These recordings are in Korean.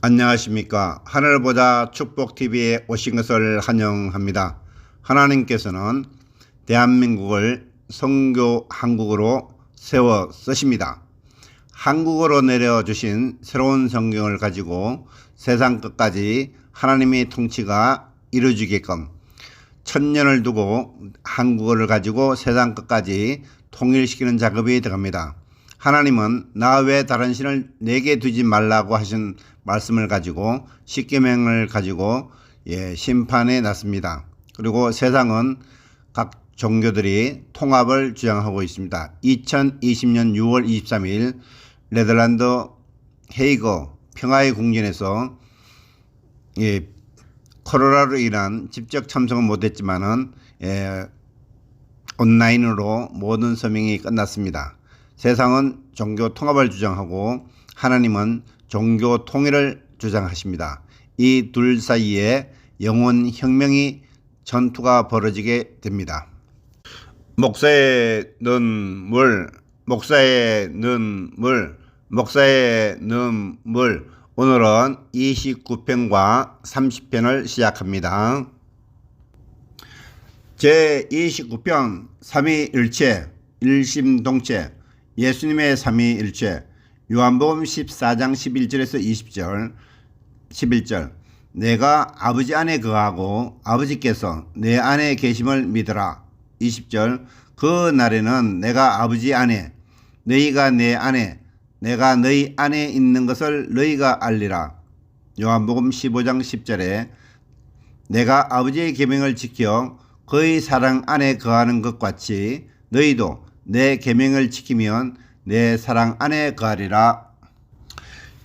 안녕하십니까. 하늘보자 축복TV에 오신 것을 환영합니다. 하나님께서는 대한민국을 선교 한국으로 세워 쓰십니다. 한국으로 내려주신 새로운 성경을 가지고 세상 끝까지 하나님의 통치가 이루어지게끔 천년을 두고 한국어를 가지고 세상 끝까지 통일시키는 작업이 들어갑니다. 하나님은 나 외에 다른 신을 내게 두지 말라고 하신 말씀을 가지고 십계명을 가지고 심판에 났습니다. 그리고 세상은 각 종교들이 통합을 주장하고 있습니다. 2020년 6월 23일 네덜란드 헤이그 평화의 궁전에서 코로나로 인한 직접 참석은 못했지만은 온라인으로 모든 서명이 끝났습니다. 세상은 종교 통합을 주장하고 하나님은 종교 통일을 주장하십니다. 이 둘 사이에 영혼 혁명이 전투가 벌어지게 됩니다. 목사의 눈물, 목사의 눈물, 목사의 눈물. 오늘은 29편과 30편을 시작합니다. 제29편 삼위일체 일심동체 예수님의 삼위일체 요한복음 14장 11절에서 20절 11절 내가 아버지 안에 거하고 아버지께서 내 안에 계심을 믿으라. 20절 그 날에는 내가 아버지 안에 너희가 내 안에 내가 너희 안에 있는 것을 너희가 알리라. 요한복음 15장 10절에 내가 아버지의 계명을 지켜 그의 사랑 안에 거하는 것 같이 너희도 내 계명을 지키면 내 사랑 안에 거하리라.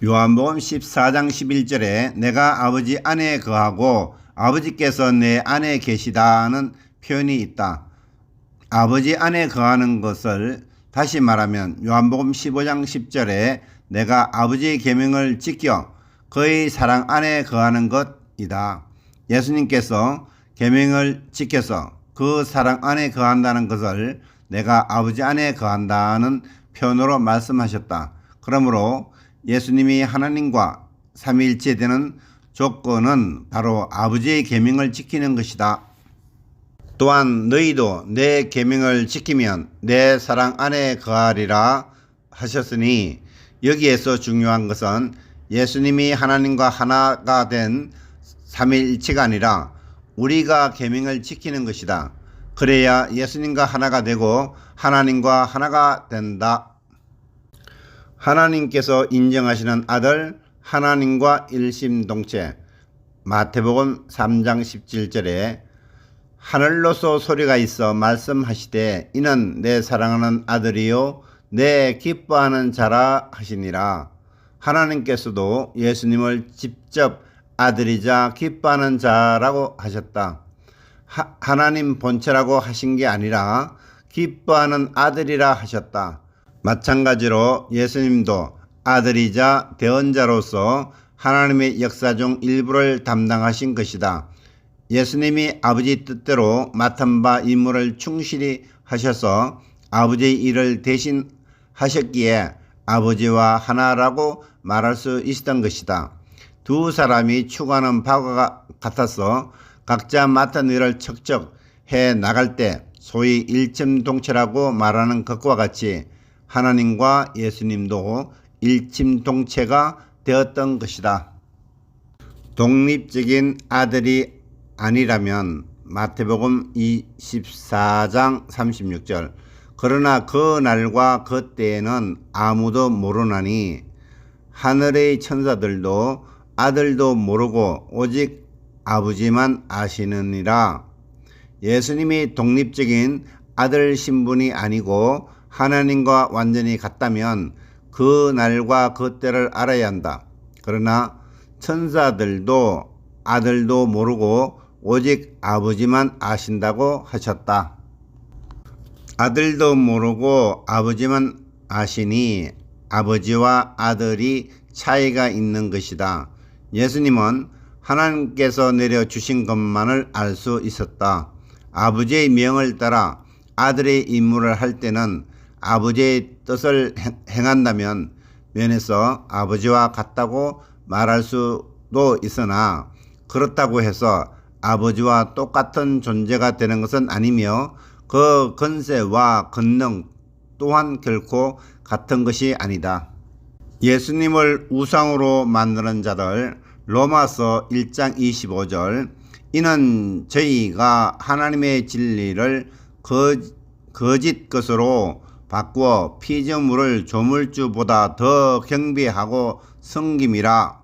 요한복음 14장 11절에 내가 아버지 안에 거하고 아버지께서 내 안에 계시다는 표현이 있다. 아버지 안에 거하는 것을 다시 말하면 요한복음 15장 10절에 내가 아버지의 계명을 지켜 그의 사랑 안에 거하는 것이다. 예수님께서 계명을 지켜서 그 사랑 안에 거한다는 것을 내가 아버지 안에 거한다는 표현으로 말씀하셨다. 그러므로 예수님이 하나님과 삼위일체 되는 조건은 바로 아버지의 계명을 지키는 것이다. 또한 너희도 내 계명을 지키면 내 사랑 안에 거하리라 하셨으니 여기에서 중요한 것은 예수님이 하나님과 하나가 된 삼위일체가 아니라 우리가 계명을 지키는 것이다. 그래야 예수님과 하나가 되고 하나님과 하나가 된다. 하나님께서 인정하시는 아들 하나님과 일심동체 마태복음 3장 17절에 하늘로서 소리가 있어 말씀하시되 이는 내 사랑하는 아들이요 내 기뻐하는 자라 하시니라. 하나님께서도 예수님을 직접 아들이자 기뻐하는 자라고 하셨다. 하나님 본체라고 하신 게 아니라 기뻐하는 아들이라 하셨다. 마찬가지로 예수님도 아들이자 대언자로서 하나님의 역사 중 일부를 담당하신 것이다. 예수님이 아버지 뜻대로 맡은 바 임무를 충실히 하셔서 아버지의 일을 대신 하셨기에 아버지와 하나라고 말할 수 있었던 것이다. 두 사람이 추구하는 바가 같아서 각자 맡은 일을 척척 해 나갈 때 소위 일심동체라고 말하는 것과 같이 하나님과 예수님도 일심동체가 되었던 것이다. 독립적인 아들이 아니라면 마태복음 24장 36절 그러나 그 날과 그 때에는 아무도 모르나니 하늘의 천사들도 아들도 모르고 오직 아버지만 아시느니라. 예수님이 독립적인 아들 신분이 아니고 하나님과 완전히 같다면 그 날과 그 때를 알아야 한다. 그러나 천사들도 아들도 모르고 오직 아버지만 아신다고 하셨다. 아들도 모르고 아버지만 아시니 아버지와 아들이 차이가 있는 것이다. 예수님은 하나님께서 내려주신 것만을 알 수 있었다. 아버지의 명을 따라 아들의 임무를 할 때는 아버지의 뜻을 행한다면 면에서 아버지와 같다고 말할 수도 있으나 그렇다고 해서 아버지와 똑같은 존재가 되는 것은 아니며 그 권세와 권능 또한 결코 같은 것이 아니다. 예수님을 우상으로 만드는 자들 로마서 1장 25절 이는 저희가 하나님의 진리를 거짓 것으로 바꾸어 피조물을 조물주보다 더 경배하고 섬김이라.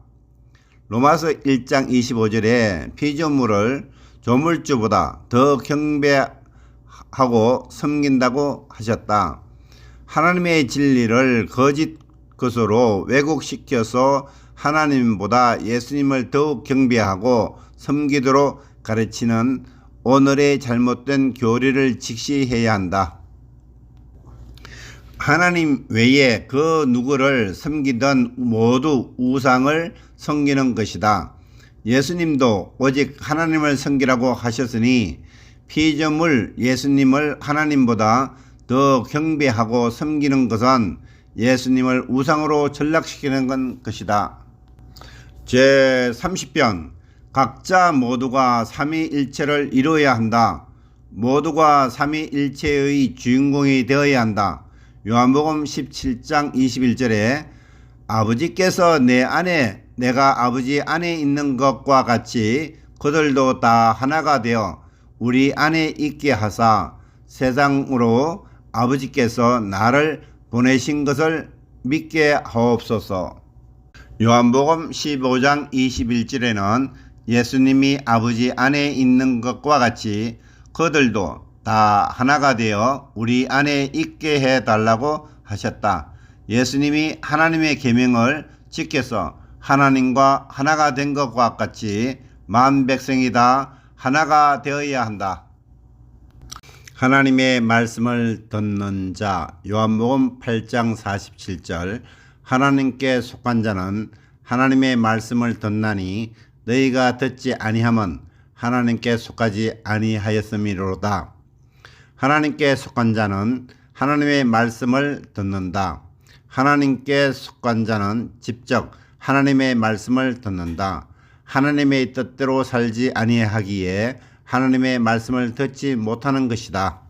로마서 1장 25절에 피조물을 조물주보다 더 경배하고 섬긴다고 하셨다. 하나님의 진리를 거짓 것으로 왜곡시켜서 하나님보다 예수님을 더욱 경배하고 섬기도록 가르치는 오늘의 잘못된 교리를 직시해야 한다. 하나님 외에 그 누구를 섬기던 모두 우상을 섬기는 것이다. 예수님도 오직 하나님을 섬기라고 하셨으니 피조물 예수님을 하나님보다 더 경배하고 섬기는 것은 예수님을 우상으로 전락시키는 것이다. 제30편 각자 모두가 삼위일체를 이루어야 한다. 모두가 삼위일체의 주인공이 되어야 한다. 요한복음 17장 21절에 아버지께서 내 안에 내가 아버지 안에 있는 것과 같이 그들도 다 하나가 되어 우리 안에 있게 하사 세상으로 아버지께서 나를 보내신 것을 믿게 하옵소서. 요한복음 15장 21절에는 예수님이 아버지 안에 있는 것과 같이 그들도 다 하나가 되어 우리 안에 있게 해달라고 하셨다. 예수님이 하나님의 계명을 지켜서 하나님과 하나가 된 것과 같이 만 백성이 다 하나가 되어야 한다. 하나님의 말씀을 듣는 자 요한복음 8장 47절 하나님께 속한 자는 하나님의 말씀을 듣나니 너희가 듣지 아니함은 하나님께 속하지 아니하였음이로다. 하나님께 속한 자는 하나님의 말씀을 듣는다. 하나님께 속한 자는 직접 하나님의 말씀을 듣는다. 하나님의 뜻대로 살지 아니하기에 하나님의 말씀을 듣지 못하는 것이다.